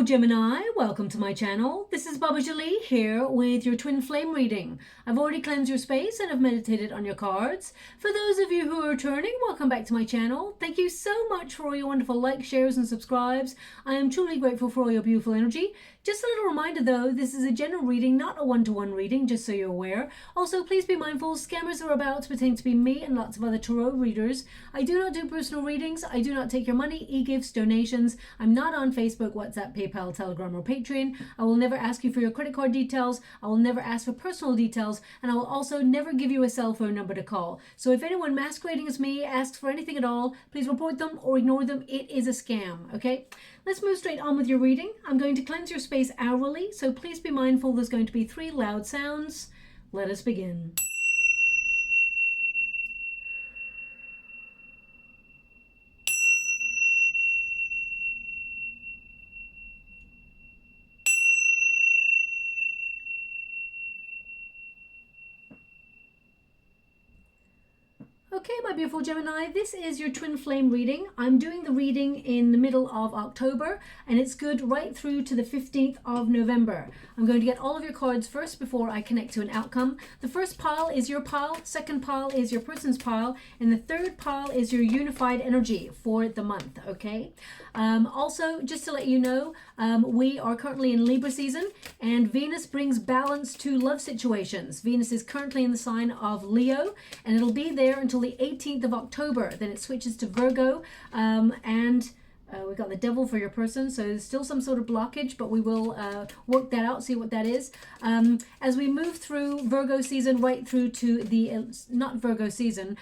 Gemini, welcome to my channel. This is Baba Jolie here with your twin flame reading. I've already cleansed your space and have meditated on your cards. For those of you who are returning, welcome back to my channel. Thank you so much for all your wonderful likes, shares and subscribes. I am truly grateful for all your beautiful energy. Just a little reminder though, this is a general reading, not a one-to-one reading, just so you're aware. Also, please be mindful, scammers are about to pretend to be me and lots of other tarot readers. I do not do personal readings. I do not take your money, e-gifts, donations. I'm not on Facebook, WhatsApp, PayPal, Telegram or Patreon. I will never ask you for your credit card details. I will never ask for personal details. And I will also never give you a cell phone number to call. So if anyone masquerading as me asks for anything at all, please report them or ignore them. It is a scam, okay? Let's move straight on with your reading. I'm going to cleanse your space hourly, so please be mindful there's going to be 3 loud sounds. Let us begin. Okay, my beautiful Gemini, this is your twin flame reading. I'm doing the reading in the middle of October and it's good right through to the 15th of November. I'm going to get all of your cards first before I connect to an outcome. The first pile is your pile, second pile is your person's pile, and the third pile is your unified energy for the month, okay? Also, just to let you know, we are currently in Libra season and Venus brings balance to love situations. Venus is currently in the sign of Leo and it'll be there until the 18th of October. Then it switches to Virgo we've got the devil for your person, so there's still some sort of blockage, but we will work that out, see what that is. As we move through Virgo season right through to the, not Virgo season,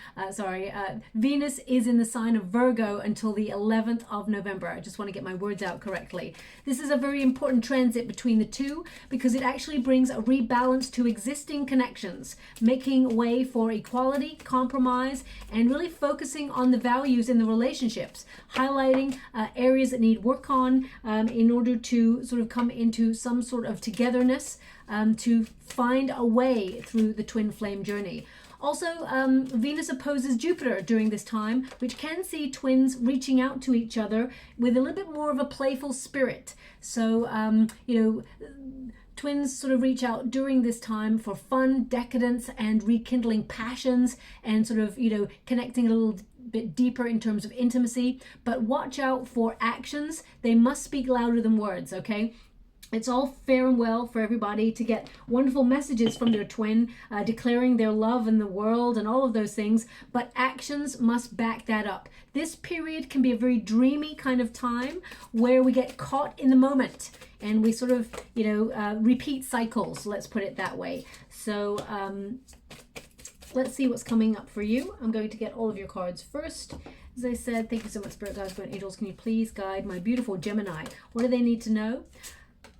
Venus is in the sign of Virgo until the 11th of November. I just want to get my words out correctly. This is a very important transit between the two because it actually brings a rebalance to existing connections, making way for equality, compromise, and really focusing on the values in the relationships, highlighting areas that need work on in order to sort of come into some sort of togetherness to find a way through the twin flame journey. Also, Venus opposes Jupiter during this time, which can see twins reaching out to each other with a little bit more of a playful spirit. So, twins sort of reach out during this time for fun, decadence, and rekindling passions and sort of, connecting a little bit deeper in terms of intimacy. But watch out for actions. They must speak louder than words, okay? It's all fair and well for everybody to get wonderful messages from their twin, declaring their love in the world and all of those things, but actions must back that up. This period can be a very dreamy kind of time where we get caught in the moment and we sort of, repeat cycles, let's put it that way. So let's see what's coming up for you. I'm going to get all of your cards first. As I said, thank you so much, Spirit Guides, Guardian Angels. Can you please guide my beautiful Gemini? What do they need to know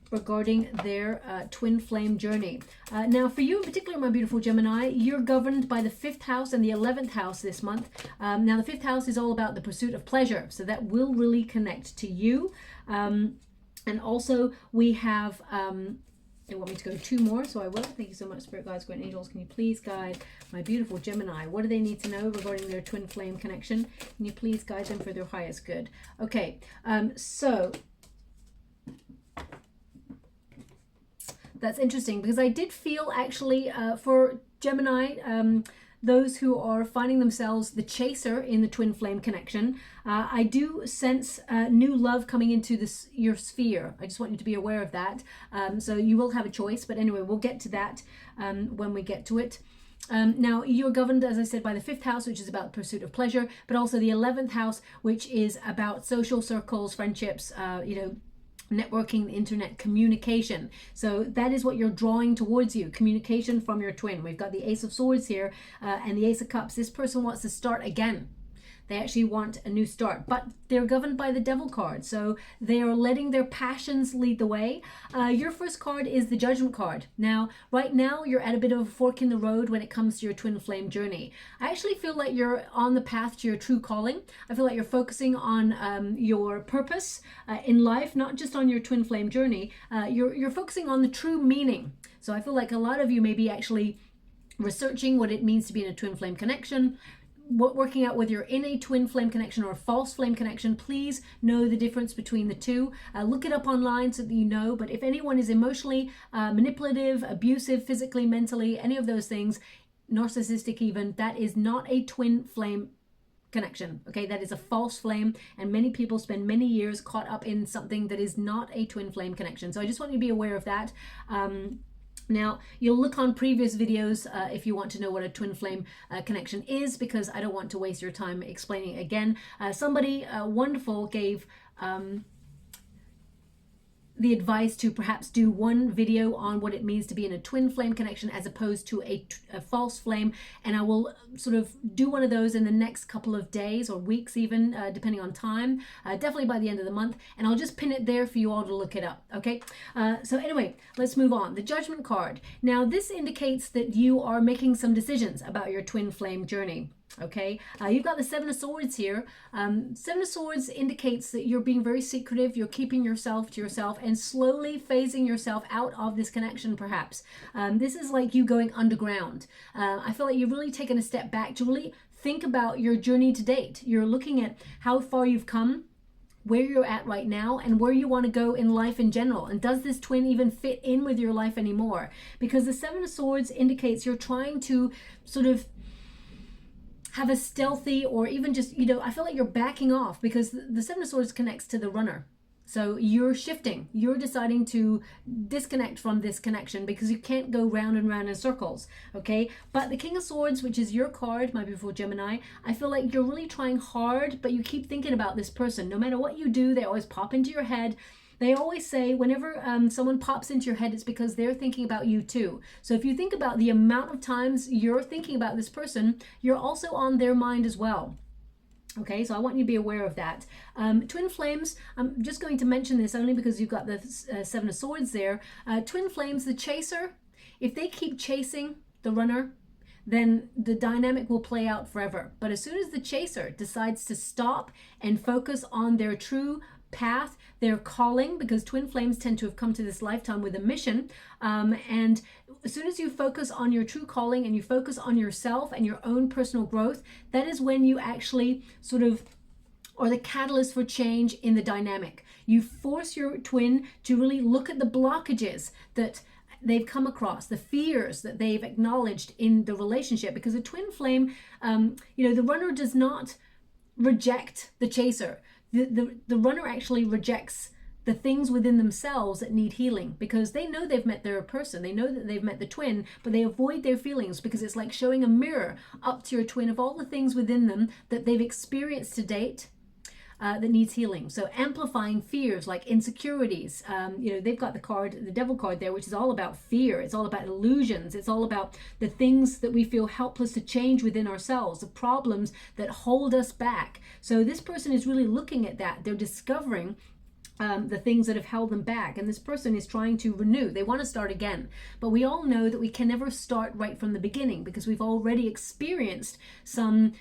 regarding their twin flame journey? Now for you in particular, my beautiful Gemini, you're governed by the 5th house and the 11th house this month. Now the 5th house is all about the pursuit of pleasure, so that will really connect to you. And also we have you want me to go 2 more, so I will. Thank you so much, Spirit Guides, Guardian Angels. Can you please guide my beautiful Gemini? What do they need to know regarding their twin flame connection? Can you please guide them for their highest good? Okay, so that's interesting because I did feel actually for Gemini, those who are finding themselves the chaser in the twin flame connection, I do sense new love coming into your sphere. I just want you to be aware of that. So you will have a choice, but anyway, we'll get to that when we get to it. Now you're governed, as I said, by the 5th house, which is about pursuit of pleasure, but also the 11th house, which is about social circles, friendships, networking, internet communication. So that is what you're drawing towards you, communication from your twin. We've got the Ace of Swords here and the Ace of Cups. This person wants to start again. They actually want a new start, but they're governed by the Devil card. So they are letting their passions lead the way. Your first card is the Judgment card. Now, right now, you're at a bit of a fork in the road when it comes to your twin flame journey. I actually feel like you're on the path to your true calling. I feel like you're focusing on your purpose in life, not just on your twin flame journey. You're focusing on the true meaning. So I feel like a lot of you may be actually researching what it means to be in a twin flame connection, working out whether you're in a twin flame connection or a false flame connection, please know the difference between the two. Look it up online so that you know. But if anyone is emotionally manipulative, abusive, physically, mentally, any of those things, narcissistic even, that is not a twin flame connection. Okay, that is a false flame, and many people spend many years caught up in something that is not a twin flame connection. So I just want you to be aware of that. Now, you'll look on previous videos if you want to know what a twin flame connection is, because I don't want to waste your time explaining it again. Somebody wonderful gave the advice to perhaps do one video on what it means to be in a twin flame connection as opposed to a false flame, and I will sort of do one of those in the next couple of days or weeks even, depending on time, definitely by the end of the month, and I'll just pin it there for you all to look it up. Okay, so anyway, let's move on. The Judgment card. Now this indicates that you are making some decisions about your twin flame journey. Okay, you've got the Seven of Swords here. Seven of Swords indicates that you're being very secretive, you're keeping yourself to yourself and slowly phasing yourself out of this connection perhaps. This is like you going underground. I feel like you've really taken a step back to really think about your journey to date. You're looking at how far you've come, where you're at right now, and where you want to go in life in general. And does this twin even fit in with your life anymore? Because the Seven of Swords indicates you're trying to sort of have a stealthy, or even just, you know, I feel like you're backing off, because the Seven of Swords connects to the runner. So you're shifting, you're deciding to disconnect from this connection because you can't go round and round in circles, okay? But the King of Swords, which is your card, my beautiful Gemini, I feel like you're really trying hard, but you keep thinking about this person. No matter what you do, they always pop into your head. They always say whenever someone pops into your head, it's because they're thinking about you too. So if you think about the amount of times you're thinking about this person, you're also on their mind as well. Okay, so I want you to be aware of that. Twin flames, I'm just going to mention this only because you've got the Seven of Swords there. Twin flames, the chaser, if they keep chasing the runner, then the dynamic will play out forever. But as soon as the chaser decides to stop and focus on their true path, their calling, because twin flames tend to have come to this lifetime with a mission, and as soon as you focus on your true calling and you focus on yourself and your own personal growth, that is when you actually sort of are the catalyst for change in the dynamic. You force your twin to really look at the blockages that they've come across, the fears that they've acknowledged in the relationship, because a twin flame, you know, the runner does not reject the chaser. The runner actually rejects the things within themselves that need healing, because they know they've met their person, they know that they've met the twin, but they avoid their feelings, because it's like showing a mirror up to your twin of all the things within them that they've experienced to date that needs healing. So amplifying fears like insecurities. You know, they've got the card, the Devil card there, which is all about fear. It's all about illusions. It's all about the things that we feel helpless to change within ourselves, the problems that hold us back. So this person is really looking at that. They're discovering the things that have held them back, and this person is trying to renew. They want to start again, but we all know that we can never start right from the beginning, because we've already experienced some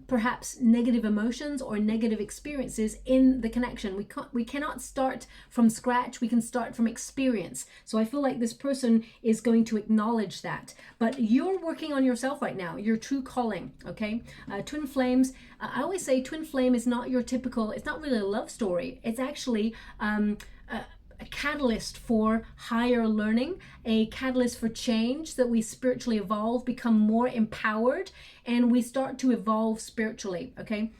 perhaps negative emotions or negative experiences in the connection. We cannot start from scratch. We can start from experience. So I feel like this person is going to acknowledge that, but you're working on yourself right now, your true calling. Okay, twin flames, I always say twin flame is not your typical, it's not really a love story. It's actually a catalyst for higher learning, a catalyst for change, that we spiritually evolve, become more empowered, and we start to evolve spiritually. Okay,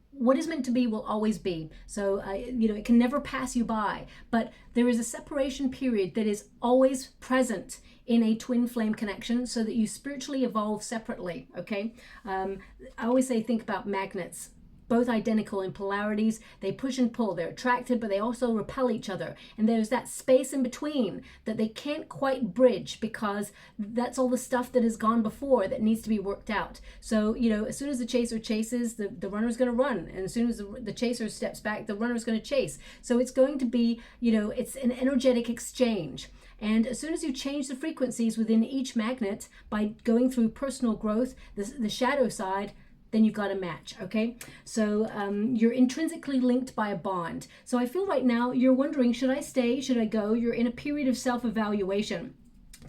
what is meant to be will always be. So you know, it can never pass you by, but there is a separation period that is always present in a twin flame connection, so that you spiritually evolve separately. Okay, I always say think about magnets, both identical in polarities. They push and pull, they're attracted, but they also repel each other, and there's that space in between that they can't quite bridge, because that's all the stuff that has gone before that needs to be worked out. So you know, as soon as the chaser chases, the runner's going to run, and as soon as the chaser steps back, the runner's going to chase. So it's going to be, you know, it's an energetic exchange. And as soon as you change the frequencies within each magnet by going through personal growth, the shadow side, then you've got a match. Okay, so you're intrinsically linked by a bond. So I feel right now you're wondering, should I stay, should I go? You're in a period of self-evaluation.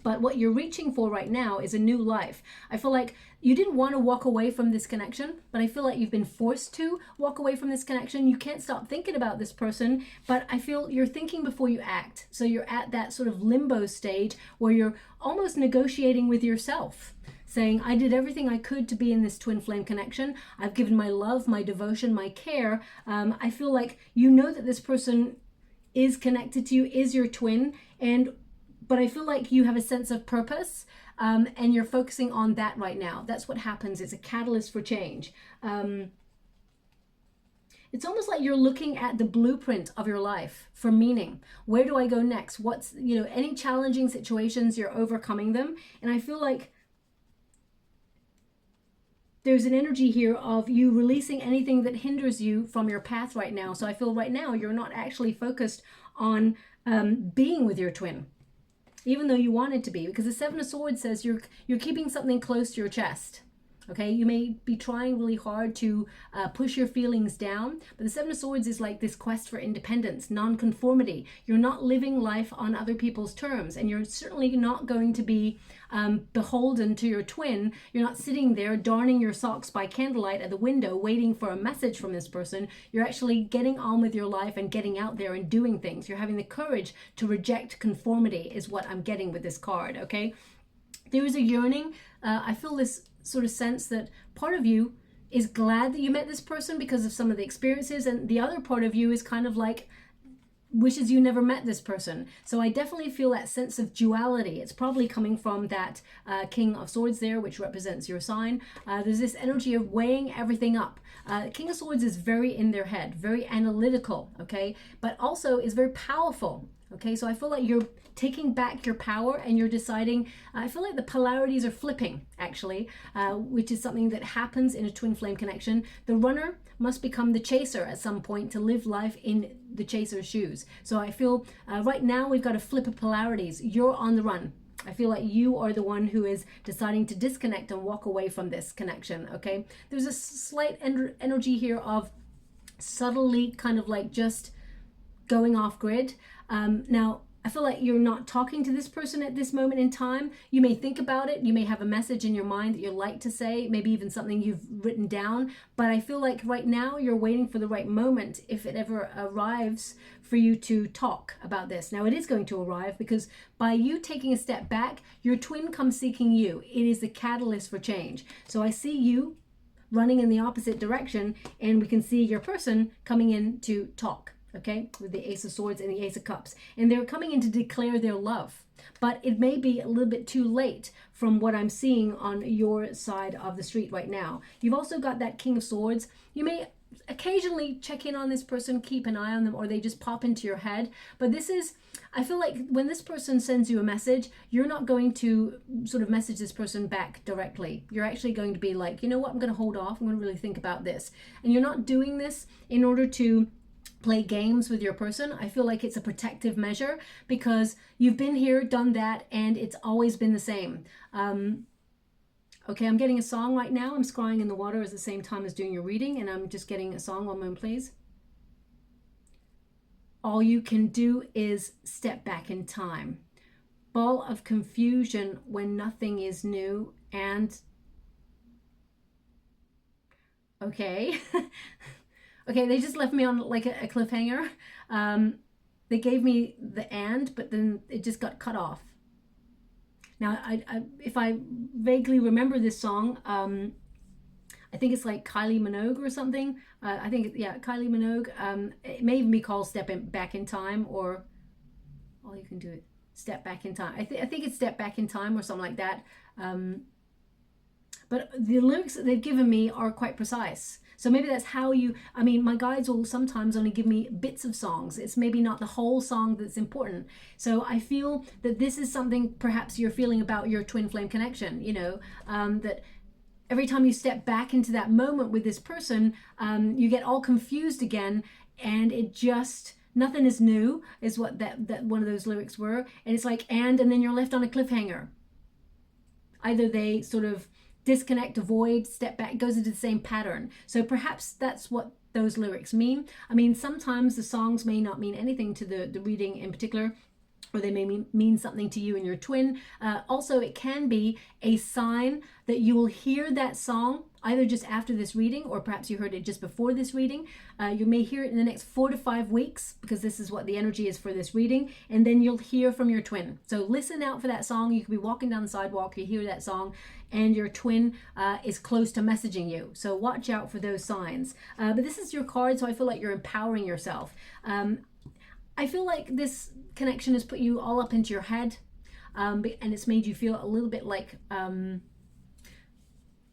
But what you're reaching for right now is a new life. I feel like you didn't want to walk away from this connection, but I feel like you've been forced to walk away from this connection. You can't stop thinking about this person, but I feel you're thinking before you act. So you're at that sort of limbo stage where you're almost negotiating with yourself, saying, I did everything I could to be in this twin flame connection. I've given my love, my devotion, my care. I feel like you know that this person is connected to you, is your twin, but I feel like you have a sense of purpose, and you're focusing on that right now. That's what happens. It's a catalyst for change. It's almost like you're looking at the blueprint of your life for meaning. Where do I go next? What's, any challenging situations, you're overcoming them. And I feel like there's an energy here of you releasing anything that hinders you from your path right now. So I feel right now you're not actually focused on being with your twin, even though you wanted to be, because the Seven of Swords says you're keeping something close to your chest. Okay, you may be trying really hard to push your feelings down, but the Seven of Swords is like this quest for independence, non-conformity. You're not living life on other people's terms, and you're certainly not going to be beholden to your twin. You're not sitting there darning your socks by candlelight at the window waiting for a message from this person. You're actually getting on with your life and getting out there and doing things. You're having the courage to reject conformity is what I'm getting with this card, okay? There is a yearning. I feel this sort of sense that part of you is glad that you met this person because of some of the experiences, and the other part of you is kind of like wishes you never met this person. So I definitely feel that sense of duality. It's probably coming from that King of Swords there, which represents your sign. There's this energy of weighing everything up. King of Swords is very in their head, very analytical, okay, but also is very powerful. Okay, so I feel like you're taking back your power and you're deciding, I feel like the polarities are flipping actually, which is something that happens in a twin flame connection. The runner must become the chaser at some point to live life in the chaser's shoes. So I feel right now we've got a flip of polarities. You're on the run. I feel like you are the one who is deciding to disconnect and walk away from this connection, okay? There's a slight energy here of subtly kind of like just going off grid. Now, I feel like you're not talking to this person at this moment in time. You may think about it. You may have a message in your mind that you'd like to say, maybe even something you've written down. But I feel like right now you're waiting for the right moment, if it ever arrives, for you to talk about this. Now, it is going to arrive because by you taking a step back, your twin comes seeking you. It is the catalyst for change. So I see you running in the opposite direction, and we can see your person coming in to talk. Okay, with the Ace of Swords and the Ace of Cups. And they're coming in to declare their love. But it may be a little bit too late from what I'm seeing on your side of the street right now. You've also got that King of Swords. You may occasionally check in on this person, keep an eye on them, or they just pop into your head. But this is, I feel like when this person sends you a message, you're not going to sort of message this person back directly. You're actually going to be like, you know what, I'm going to hold off. I'm going to really think about this. And you're not doing this in order to play games with your person. I feel like it's a protective measure because you've been here, done that, and it's always been the same. Okay, I'm getting a song right now. I'm scrying in the water at the same time as doing your reading, and I'm just getting a song. 1 moment, please. All you can do is step back in time. Ball of confusion when nothing is new, and okay. Okay, they just left me on like a cliffhanger. They gave me the "and," but then it just got cut off. Now, if I vaguely remember this song, I think it's like Kylie Minogue or something. I think, yeah, Kylie Minogue. It may even be called "Step Back in Time," or all you can do is "Step Back in Time." I think it's "Step Back in Time" or something like that. But the lyrics that they've given me are quite precise. So maybe that's how you, I mean, my guides will sometimes only give me bits of songs. It's maybe not the whole song that's important. So I feel that this is something perhaps you're feeling about your twin flame connection, you know, that every time you step back into that moment with this person, you get all confused again, and it just, nothing is new, is what that one of those lyrics were. And it's like, and then you're left on a cliffhanger. Either they sort of disconnect, avoid, step back, goes into the same pattern. So perhaps that's what those lyrics mean. I mean, sometimes the songs may not mean anything to the reading in particular. or they may mean something to you and your twin. Also, it can be a sign that you will hear that song either just after this reading, or perhaps you heard it just before this reading. You may hear it in the next 4 to 5 weeks, because this is what the energy is for this reading, and then you'll hear from your twin. So listen out for that song. You could be walking down the sidewalk, you hear that song, and your twin is close to messaging you. So watch out for those signs. But this is your card, so I feel like you're empowering yourself. I feel like this connection has put you all up into your head, and it's made you feel a little bit like,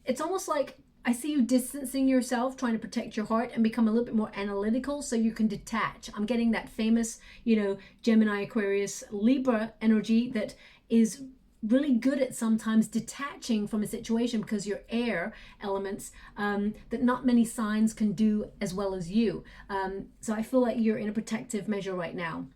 it's almost like I see you distancing yourself, trying to protect your heart and become a little bit more analytical so you can detach. I'm getting that famous, you know, Gemini, Aquarius, Libra energy that is really good at sometimes detaching from a situation, because you're air elements, that not many signs can do as well as you. So I feel like you're in a protective measure right now.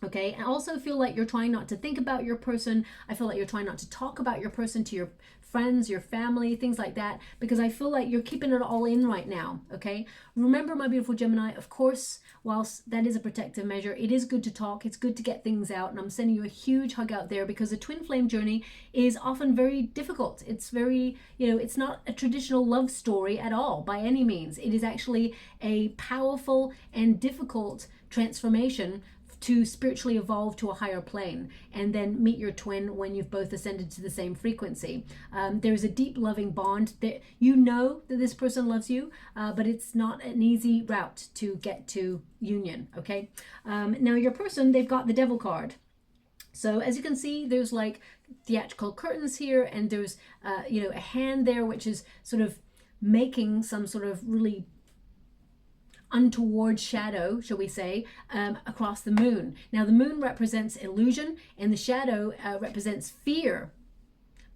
Okay, I also feel like you're trying not to think about your person. I feel like you're trying not to talk about your person to your friends, your family, things like that, because I feel like you're keeping it all in right now. Okay, remember, my beautiful Gemini, of course, whilst that is a protective measure, it is good to talk. It's good to get things out, and I'm sending you a huge hug out there, because the twin flame journey is often very difficult. It's very, you know, it's not a traditional love story at all by any means. It is actually a powerful and difficult transformation to spiritually evolve to a higher plane and then meet your twin when you've both ascended to the same frequency. There's a deep loving bond that you know that this person loves you, but it's not an easy route to get to union. Okay, now your person, they've got the Devil card. So as you can see, there's like theatrical curtains here, and there's you know, a hand there which is sort of making some sort of really untoward shadow, shall we say, across the moon. Now the moon represents illusion, and the shadow represents fear.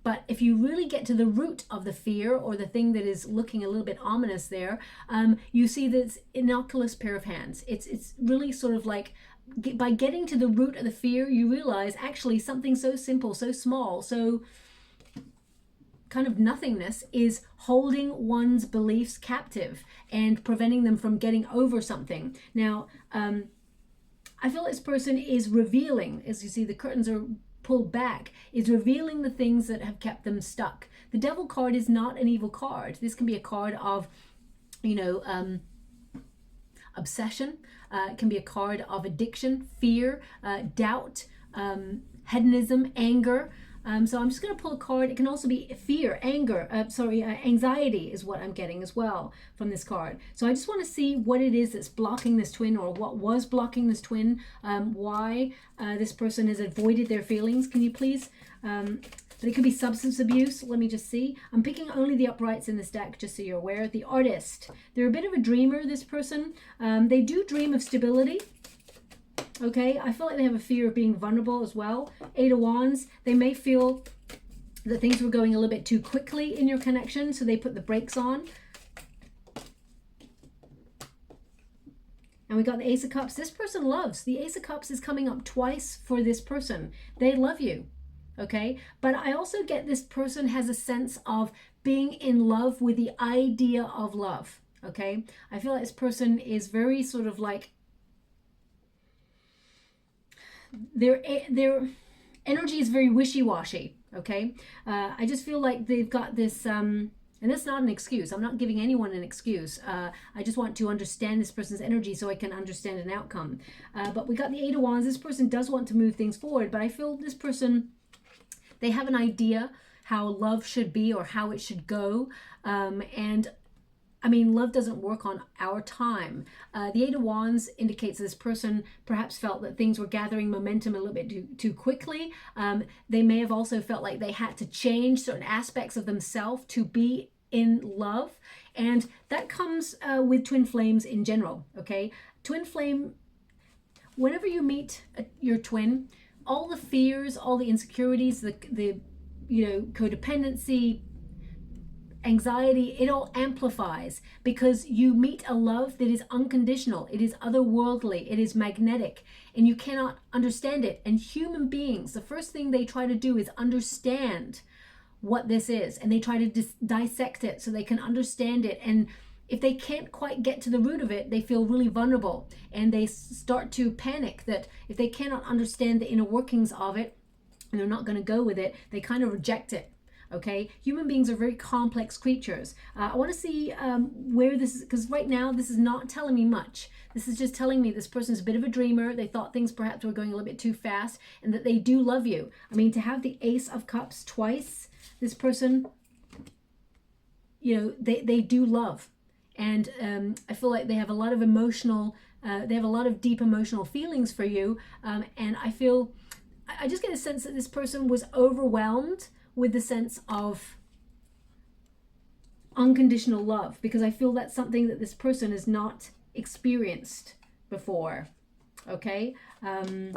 But if you really get to the root of the fear, or the thing that is looking a little bit ominous there, you see this innocuous pair of hands. It's really sort of like, by getting to the root of the fear, you realize actually something so simple, so small, so kind of nothingness is holding one's beliefs captive and preventing them from getting over something. Now, I feel this person is revealing, as you see the curtains are pulled back, is revealing the things that have kept them stuck. The Devil card is not an evil card. This can be a card of, you know, obsession. It can be a card of addiction, fear, doubt, hedonism, anger. So I'm just going to pull a card. It can also be fear, anger, anxiety is what I'm getting as well from this card. So I just want to see what it is that's blocking this twin, or what was blocking this twin, why this person has avoided their feelings. Can you please? But it could be substance abuse. Let me just see. I'm picking only the uprights in this deck, just so you're aware. The Artist. They're a bit of a dreamer, this person. They do dream of stability. Okay, I feel like they have a fear of being vulnerable as well. 8 of Wands, they may feel that things were going a little bit too quickly in your connection, so they put the brakes on. And we got the Ace of Cups. This person loves. The Ace of Cups is coming up twice for this person. They love you, okay? But I also get this person has a sense of being in love with the idea of love, okay? I feel like this person is very sort of like, their energy is very wishy-washy, okay? I just feel like they've got this, and that's not an excuse. I'm not giving anyone an excuse. I just want to understand this person's energy so I can understand an outcome. But we got the 8 of Wands. This person does want to move things forward, but I feel this person, they have an idea how love should be or how it should go. And I mean, love doesn't work on our time. The 8 of Wands indicates this person perhaps felt that things were gathering momentum a little bit too quickly. They may have also felt like they had to change certain aspects of themselves to be in love. And that comes with twin flames in general, okay? Twin flame, whenever you meet your twin, all the fears, all the insecurities, the you know, codependency, anxiety, it all amplifies because you meet a love that is unconditional. It is otherworldly. It is magnetic, and you cannot understand it. And human beings, the first thing they try to do is understand what this is, and they try to dissect it so they can understand it and if they can't quite get to the root of it, they feel really vulnerable, and they start to panic that if they cannot understand the inner workings of it and they're not going to go with it, they kind of reject it. Okay, human beings are very complex creatures. I want to see where this is, because right now this is not telling me much. This is just telling me this person's a bit of a dreamer. They thought things perhaps were going a little bit too fast, and that they do love you. I mean, to have the Ace of Cups twice, this person, you know, they do love. And I feel like they have a lot of emotional, they have a lot of deep emotional feelings for you. And I just get a sense that this person was overwhelmed with the sense of unconditional love, because I feel that's something that this person has not experienced before. Okay, let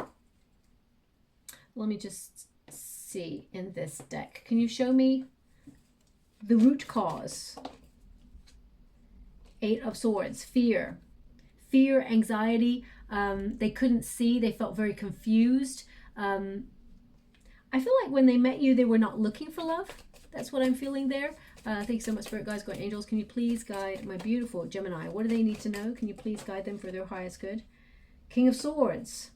me just see in this deck. Can you show me the root cause? 8 of Swords, fear, anxiety. They couldn't see. They felt very confused. I feel like when they met you, they were not looking for love. That's what I'm feeling there. Thank you so much, Spirit Guides, Guardian Angels. Can you please guide my beautiful Gemini? What do they need to know? Can you please guide them for their highest good? King of Swords.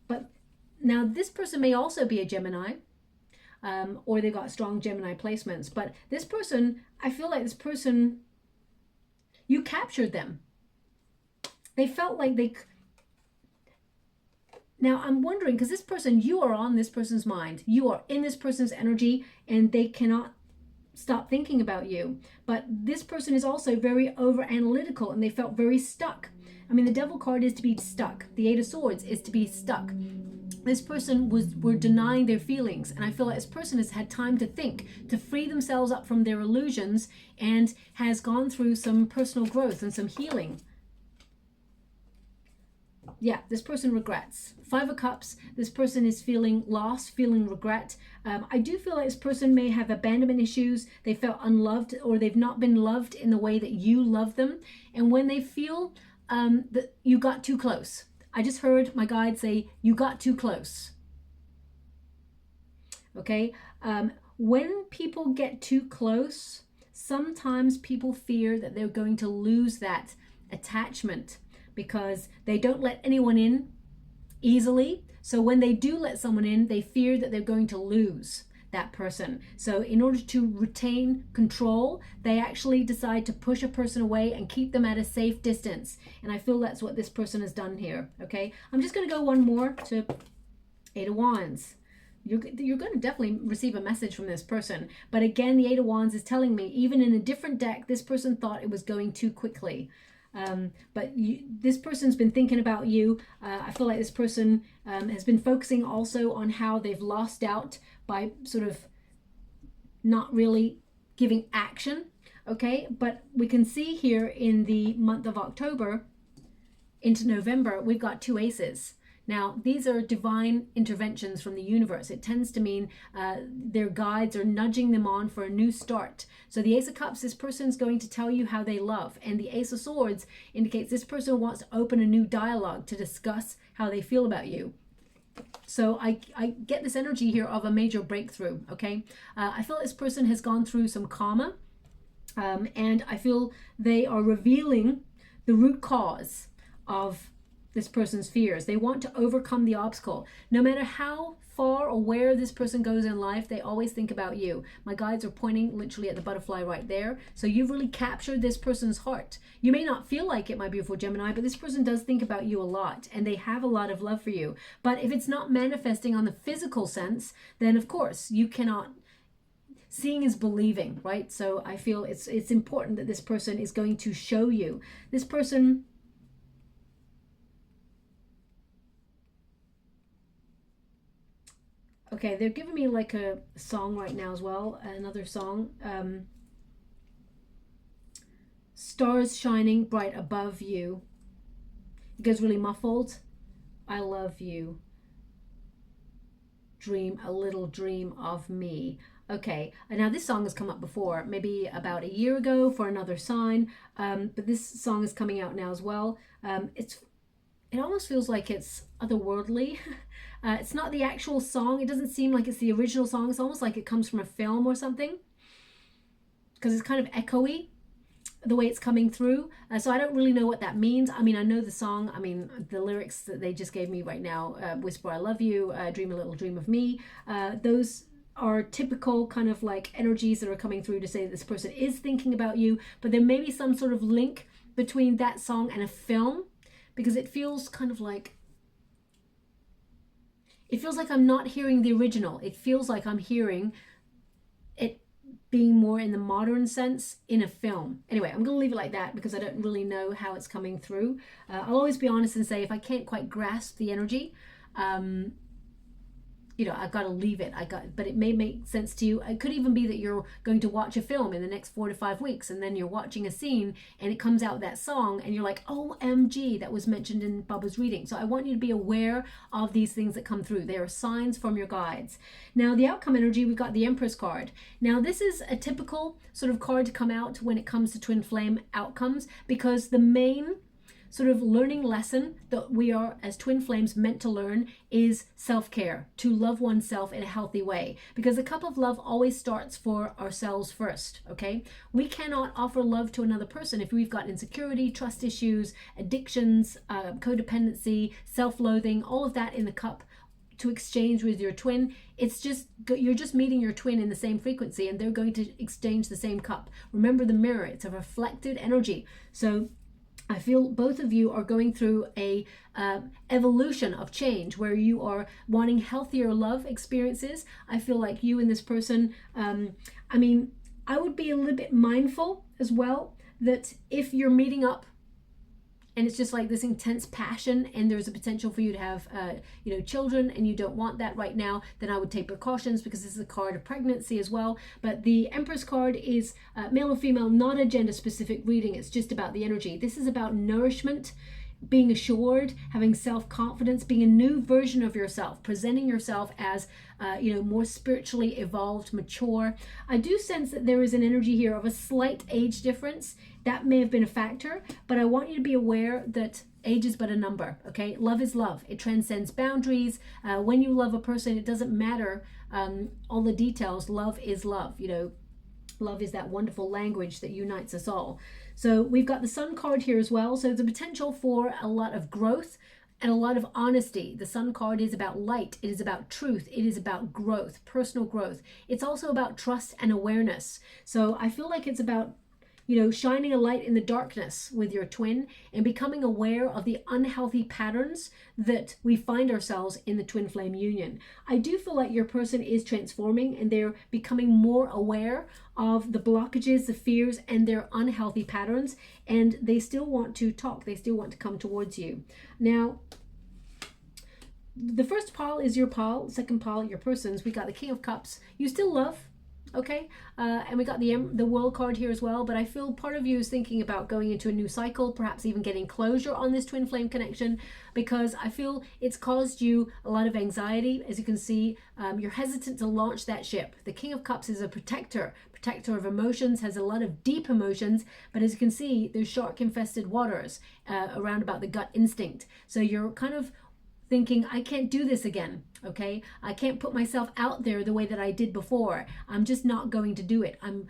But now this person may also be a Gemini, or they got strong Gemini placements. But this person, I feel like this person, you captured them. They felt like they... Now, I'm wondering, because this person, you are on this person's mind. You are in this person's energy, and they cannot stop thinking about you. But this person is also very over-analytical, and they felt very stuck. I mean, the Devil card is to be stuck. The 8 of Swords is to be stuck. This person were denying their feelings, and I feel like this person has had time to think, to free themselves up from their illusions, and has gone through some personal growth and some healing. Yeah, this person regrets. 5 of Cups, this person is feeling lost, feeling regret. I do feel like this person may have abandonment issues. They felt unloved, or they've not been loved in the way that you love them. And when they feel that you got too close, I just heard my guide say, you got too close. Okay, when people get too close, sometimes people fear that they're going to lose that attachment, because they don't let anyone in easily. So when they do let someone in, they fear that they're going to lose that person. So in order to retain control, they actually decide to push a person away and keep them at a safe distance. And I feel that's what this person has done here. Okay, I'm just going to go one more to 8 of Wands. You're going to definitely receive a message from this person. But again, the 8 of Wands is telling me, even in a different deck, this person thought it was going too quickly. But this person's been thinking about you. I feel like this person has been focusing also on how they've lost out by sort of not really giving action. Okay, but we can see here in the month of October into November, we've got 2 aces. Now, these are divine interventions from the universe. It tends to mean their guides are nudging them on for a new start. So the Ace of Cups, this person's going to tell you how they love. And the Ace of Swords indicates this person wants to open a new dialogue to discuss how they feel about you. So I get this energy here of a major breakthrough, okay? I feel this person has gone through some karma, and I feel they are revealing the root cause of this person's fears. They want to overcome the obstacle. No matter how far or where this person goes in life, they always think about you. My guides are pointing literally at the butterfly right there. So you've really captured this person's heart. You may not feel like it, my beautiful Gemini, but this person does think about you a lot, and they have a lot of love for you. But if it's not manifesting on the physical sense, then of course you cannot. Seeing is believing, right? So I feel it's important that this person is going to show you. This person... Okay, they're giving me like a song right now as well, another song. Stars shining bright above you. It goes really muffled. I love you. Dream a little dream of me. Okay, and now this song has come up before, maybe about a year ago for another sign, but this song is coming out now as well. It almost feels like it's otherworldly. It's not the actual song. It doesn't seem like it's the original song. It's almost like it comes from a film or something, because it's kind of echoey. the way it's coming through. So I don't really know what that means. I mean, I know the song. I mean, the lyrics that they just gave me right now, Whisper I Love You, Dream a Little Dream of Me, those are typical kind of like energies that are coming through to say that this person is thinking about you, but there may be some sort of link between that song and a film, because it feels kind of like, it feels like I'm not hearing the original. It feels like I'm hearing it being more in the modern sense in a film. Anyway, I'm going to leave it like that because I don't really know how it's coming through. I'll always be honest and say if I can't quite grasp the energy, you know, I've got to leave it. But it may make sense to you. It could even be that you're going to watch a film in the next 4 to 5 weeks, and then you're watching a scene and it comes out that song and you're like, OMG, that was mentioned in Bubba's reading. So I want you to be aware of these things that come through. They are signs from your guides. Now, the outcome energy, we've got the Empress card. Now, this is a typical sort of card to come out when it comes to twin flame outcomes, because the main sort of learning lesson that we are as twin flames meant to learn is self-care, to love oneself in a healthy way, because the cup of love always starts for ourselves first. Okay, we cannot offer love to another person if we've got insecurity, trust issues, addictions, codependency, self-loathing, all of that in the cup to exchange with your twin. It's just, you're just meeting your twin in the same frequency and they're going to exchange the same cup. Remember the mirror, it's a reflected energy. So I feel both of you are going through a evolution of change where you are wanting healthier love experiences. I feel like you and this person, I mean, I would be a little bit mindful as well that if you're meeting up and it's just like this intense passion and there's a potential for you to have you know, children, and you don't want that right now, then I would take precautions, because this is a card of pregnancy as well. But the Empress card is male or female, not a gender specific reading. It's just about the energy. This is about nourishment, being assured, having self-confidence, being a new version of yourself, presenting yourself as you know, more spiritually evolved, mature. I do sense that there is an energy here of a slight age difference. That may have been a factor, but I want you to be aware that age is but a number. Okay, love is love. It transcends boundaries. When you love a person, it doesn't matter all the details. Love is love. You know, love is that wonderful language that unites us all. So we've got the Sun card here as well. So the potential for a lot of growth and a lot of honesty. The Sun card is about light. It is about truth. It is about growth, personal growth. It's also about trust and awareness. So I feel like it's about, you know, shining a light in the darkness with your twin and becoming aware of the unhealthy patterns that we find ourselves in the twin flame union. I do feel like your person is transforming and they're becoming more aware of the blockages, the fears, and their unhealthy patterns, and they still want to talk. They still want to come towards you. Now, the first pile is your pile, second pile, your person's. We got the King of Cups. You still love. Okay, and we got the World card here as well, but I feel part of you is thinking about going into a new cycle, perhaps even getting closure on this twin flame connection, because I feel it's caused you a lot of anxiety. As you can see, you're hesitant to launch that ship. The King of Cups is a protector of emotions, has a lot of deep emotions, but as you can see, there's shark infested waters around about the gut instinct. So you're kind of thinking, I can't do this again, okay? I can't put myself out there the way that I did before. I'm just not going to do it. I'm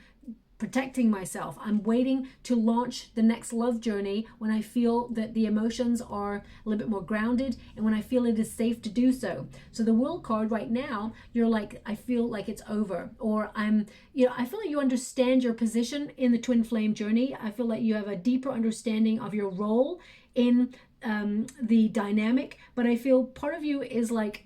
protecting myself. I'm waiting to launch the next love journey when I feel that the emotions are a little bit more grounded and when I feel it is safe to do so. So the World card right now, you're like, I feel like it's over, or you know, I feel like you understand your position in the twin flame journey. I feel like you have a deeper understanding of your role in the dynamic, but I feel part of you is like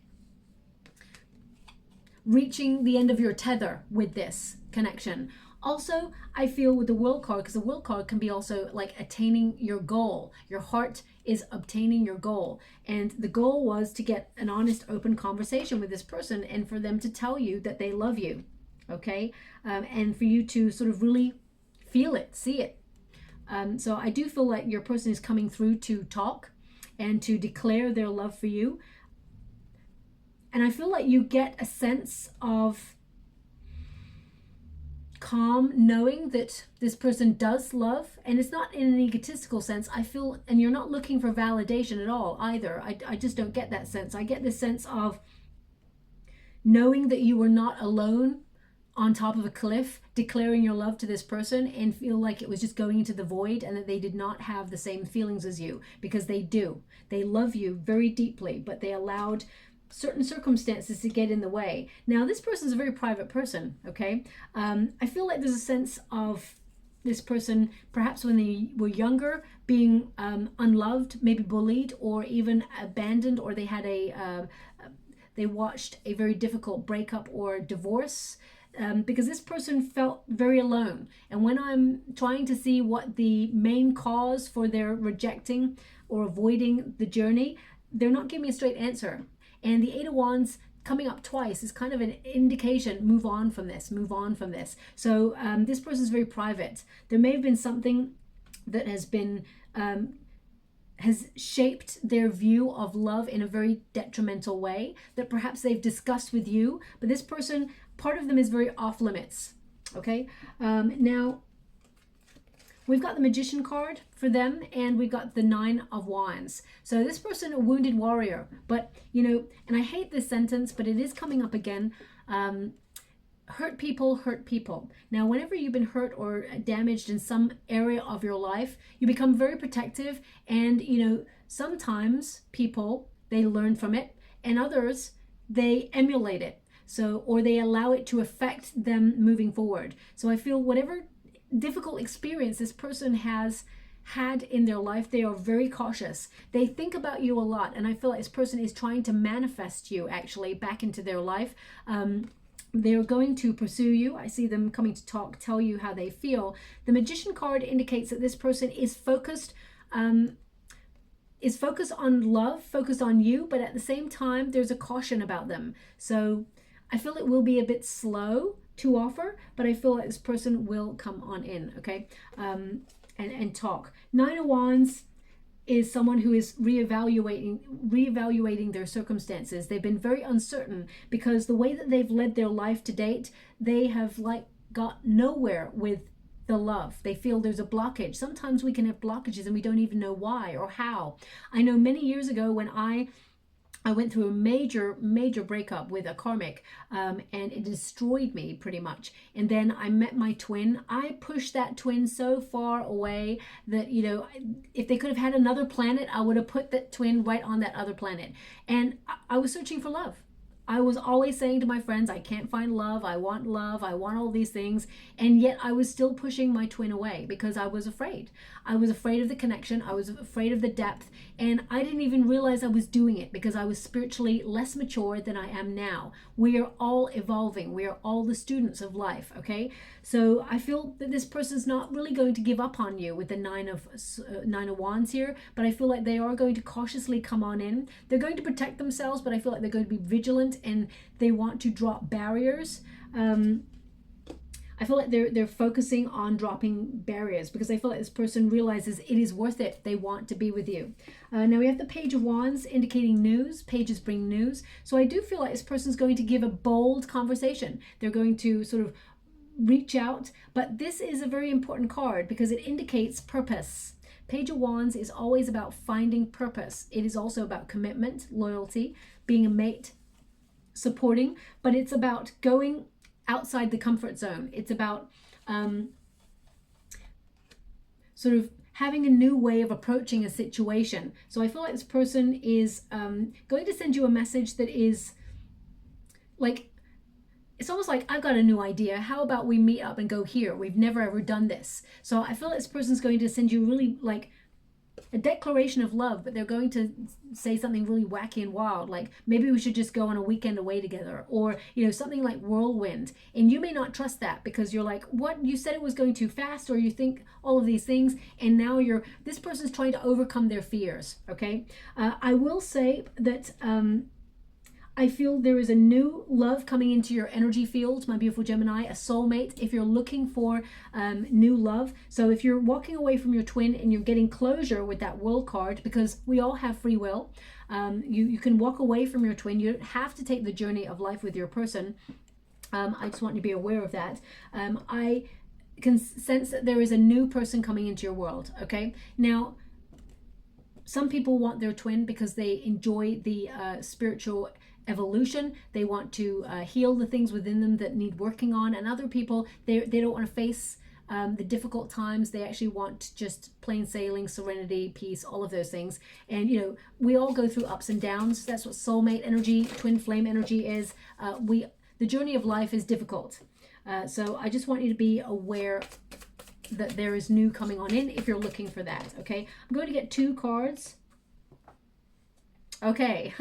reaching the end of your tether with this connection. Also, I feel with the World card, because the World card can be also like attaining your goal. Your heart is obtaining your goal, and the goal was to get an honest, open conversation with this person and for them to tell you that they love you, okay, and for you to sort of really feel it, see it. So I do feel like your person is coming through to talk and to declare their love for you. And I feel like you get a sense of calm knowing that this person does love, and it's not in an egotistical sense. I feel, and you're not looking for validation at all either. I just don't get that sense. I get this sense of knowing that you were not alone on top of a cliff declaring your love to this person and feel like it was just going into the void, and that they did not have the same feelings as you, because they do. They love you very deeply, but they allowed certain circumstances to get in the way. Now, this person is a very private person, okay? I feel like there's a sense of this person, perhaps when they were younger, being unloved, maybe bullied, or even abandoned, or they had they watched a very difficult breakup or divorce, because this person felt very alone. And when I'm trying to see what the main cause for their rejecting or avoiding the journey, they're not giving me a straight answer. And the Eight of Wands coming up twice is kind of an indication, move on from this, move on from this. So this person is very private. There may have been something that has been has shaped their view of love in a very detrimental way that perhaps they've discussed with you, but this person, part of them is very off limits, okay? Now, we've got the Magician card for them, and we've got the Nine of Wands. So this person, a wounded warrior, but, you know, and I hate this sentence, but it is coming up again. Hurt people hurt people. Now, whenever you've been hurt or damaged in some area of your life, you become very protective, and, you know, sometimes people, they learn from it, and others, they emulate it. So, or they allow it to affect them moving forward. So I feel whatever difficult experience this person has had in their life, they are very cautious. They think about you a lot, and I feel like this person is trying to manifest you actually back into their life. They're going to pursue you. I see them coming to talk, tell you how they feel. The Magician card indicates that this person is focused on love, focused on you, but at the same time, there's a caution about them. So I feel it will be a bit slow to offer, but I feel like this person will come on in, okay, and talk. Nine of Wands is someone who is reevaluating their circumstances. They've been very uncertain because the way that they've led their life to date, they have like got nowhere with the love. They feel there's a blockage. Sometimes we can have blockages and we don't even know why or how. I know many years ago when I went through a major breakup with a karmic, and it destroyed me pretty much. And then I met my twin. I pushed that twin so far away that, you know, if they could have had another planet, I would have put that twin right on that other planet. And I was searching for love. I was always saying to my friends, I can't find love, I want all these things. And yet I was still pushing my twin away because I was afraid. I was afraid of the connection, I was afraid of the depth, and I didn't even realize I was doing it because I was spiritually less mature than I am now. We are all evolving, we are all the students of life, okay? So I feel that this person's not really going to give up on you with the Nine of Wands here, but I feel like they are going to cautiously come on in. They're going to protect themselves, but I feel like they're going to be vigilant and they want to drop barriers. I feel like they're focusing on dropping barriers because I feel like this person realizes it is worth it. They want to be with you. Now we have the Page of Wands indicating news. Pages bring news. So I do feel like this person's going to give a bold conversation. They're going to sort of reach out, but this is a very important card because it indicates purpose. Page of Wands is always about finding purpose. It is also about commitment, loyalty, being a mate, supporting, but it's about going outside the comfort zone. It's about sort of having a new way of approaching a situation. So I feel like this person is going to send you a message that is like, it's almost like, I've got a new idea. How about we meet up and go here? We've never ever done this. So I feel like this person's going to send you really like a declaration of love, but they're going to say something really wacky and wild, like maybe we should just go on a weekend away together, or, you know, something like whirlwind. And you may not trust that because you're like, what, you said it was going too fast, or you think all of these things, and now this person's trying to overcome their fears, okay? I will say that I feel there is a new love coming into your energy field, my beautiful Gemini, a soulmate, if you're looking for new love. So if you're walking away from your twin and you're getting closure with that World card, because we all have free will, you can walk away from your twin. You don't have to take the journey of life with your person. I just want you to be aware of that. I can sense that there is a new person coming into your world, okay? Now, some people want their twin because they enjoy the spiritual evolution. They want to heal the things within them that need working on. And other people, they don't want to face the difficult times. They actually want just plain sailing, serenity, peace, all of those things. And you know, we all go through ups and downs. That's what soulmate energy, twin flame energy is. The journey of life is difficult. So I just want you to be aware that there is new coming on in if you're looking for that. Okay, I'm going to get 2 cards. Okay,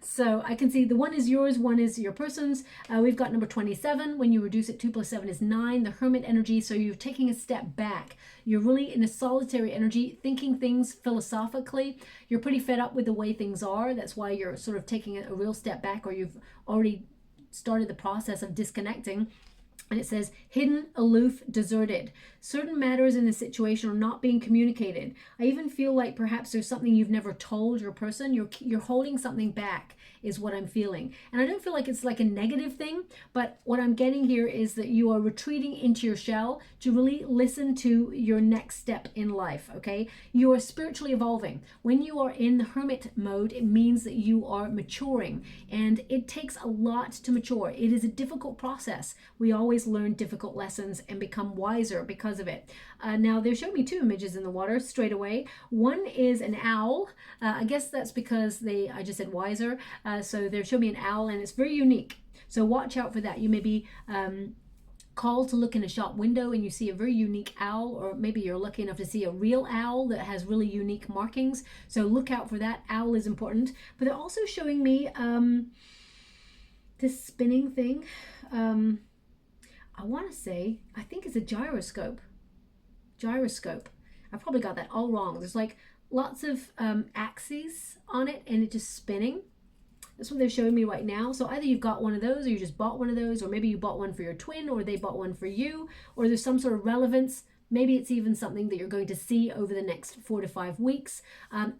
so I can see the one is yours, one is your person's. We've got number 27. When you reduce it, 2 + 7 is 9, the Hermit energy. So you're taking a step back. You're really in a solitary energy, thinking things philosophically. You're pretty fed up with the way things are. That's why you're sort of taking a real step back, or you've already started the process of disconnecting. And it says, hidden, aloof, deserted. Certain matters in the situation are not being communicated. I even feel like perhaps there's something you've never told your person. You're holding something back is what I'm feeling. And I don't feel like it's like a negative thing, but what I'm getting here is that you are retreating into your shell to really listen to your next step in life, okay? You are spiritually evolving. When you are in the hermit mode, it means that you are maturing, and it takes a lot to mature. It is a difficult process. We always learn difficult lessons and become wiser because of it. Now, they showed me 2 images in the water straight away. One is an owl. I guess that's because I just said wiser. So they showed me an owl, and it's very unique. So watch out for that. You may be called to look in a shop window and you see a very unique owl, or maybe you're lucky enough to see a real owl that has really unique markings. So look out for that. Owl is important. But they're also showing me this spinning thing. I want to say, I think it's a gyroscope. Gyroscope. I probably got that all wrong. There's like lots of axes on it, and it's just spinning. That's what they're showing me right now. So either you've got one of those, or you just bought one of those, or maybe you bought one for your twin, or they bought one for you, or there's some sort of relevance. Maybe it's even something that you're going to see over the next 4 to 5 weeks.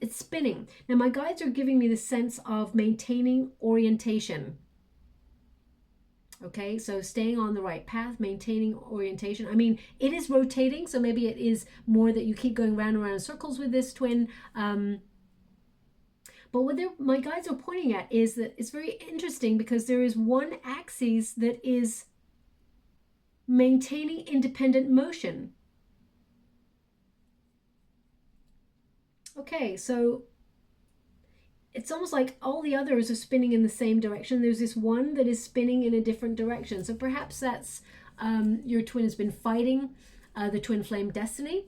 It's spinning. Now, my guides are giving me the sense of maintaining orientation. Okay, so staying on the right path, maintaining orientation. I mean, it is rotating, so maybe it is more that you keep going round and round in circles with this twin. But what my guides are pointing at is that it's very interesting, because there is one axis that is maintaining independent motion. Okay, so it's almost like all the others are spinning in the same direction. There's this one that is spinning in a different direction. So perhaps that's your twin has been fighting the twin flame destiny,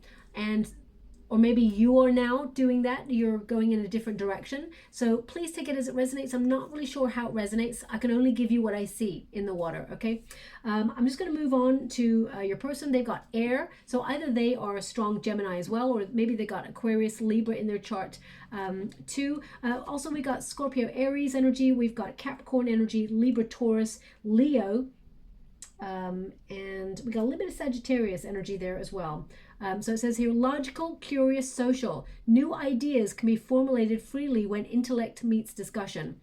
or maybe you are now doing that. You're going in a different direction. So please take it as it resonates. I'm not really sure how it resonates. I can only give you what I see in the water, okay? I'm just going to move on to your person. They've got air. So either they are a strong Gemini as well, or maybe they got Aquarius, Libra in their chart too. Also, we got Scorpio, Aries energy. We've got Capricorn energy, Libra, Taurus, Leo. And we got a little bit of Sagittarius energy there as well. So it says here, logical, curious, social. New ideas can be formulated freely when intellect meets discussion.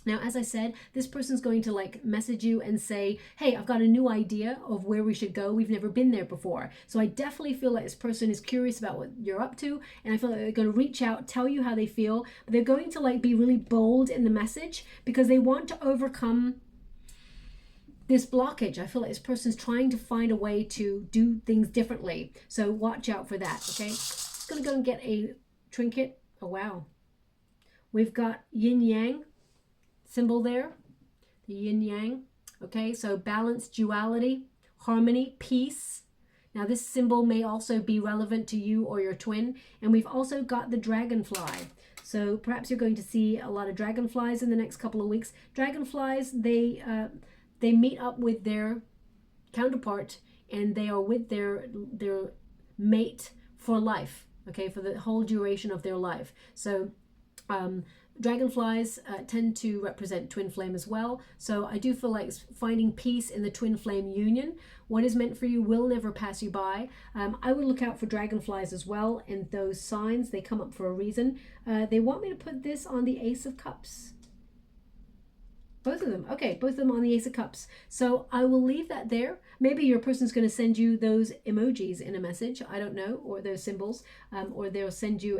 Now, as I said, this person's going to like message you and say, hey, I've got a new idea of where we should go. We've never been there before. So I definitely feel like this person is curious about what you're up to. And I feel like they're going to reach out, tell you how they feel. But they're going to like be really bold in the message, because they want to overcome this blockage. I feel like this person's trying to find a way to do things differently. So watch out for that, okay? Just going to go and get a trinket. Oh, wow. We've got yin-yang symbol there. The yin-yang. Okay, so balance, duality, harmony, peace. Now, this symbol may also be relevant to you or your twin. And we've also got the dragonfly. So perhaps you're going to see a lot of dragonflies in the next couple of weeks. Dragonflies, they meet up with their counterpart, and they are with their mate for life, okay, for the whole duration of their life. So dragonflies tend to represent twin flame as well. So I do feel like finding peace in the twin flame union. What is meant for you will never pass you by. I would look out for dragonflies as well, and those signs, they come up for a reason. They want me to put this on the Ace of Cups. Both of them. Okay, both of them on the Ace of Cups. So I will leave that there. Maybe your person's going to send you those emojis in a message. I don't know, or those symbols, or they'll send you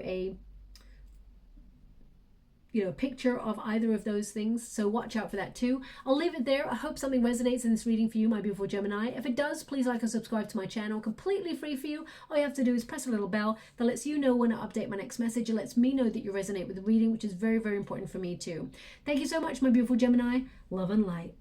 you know, picture of either of those things. So watch out for that too. I'll leave it there. I hope something resonates in this reading for you, my beautiful Gemini. If it does, please like and subscribe to my channel. Completely free for you. All you have to do is press a little bell that lets you know when I update my next message. It lets me know that you resonate with the reading, which is very, very important for me too. Thank you so much, my beautiful Gemini. Love and light.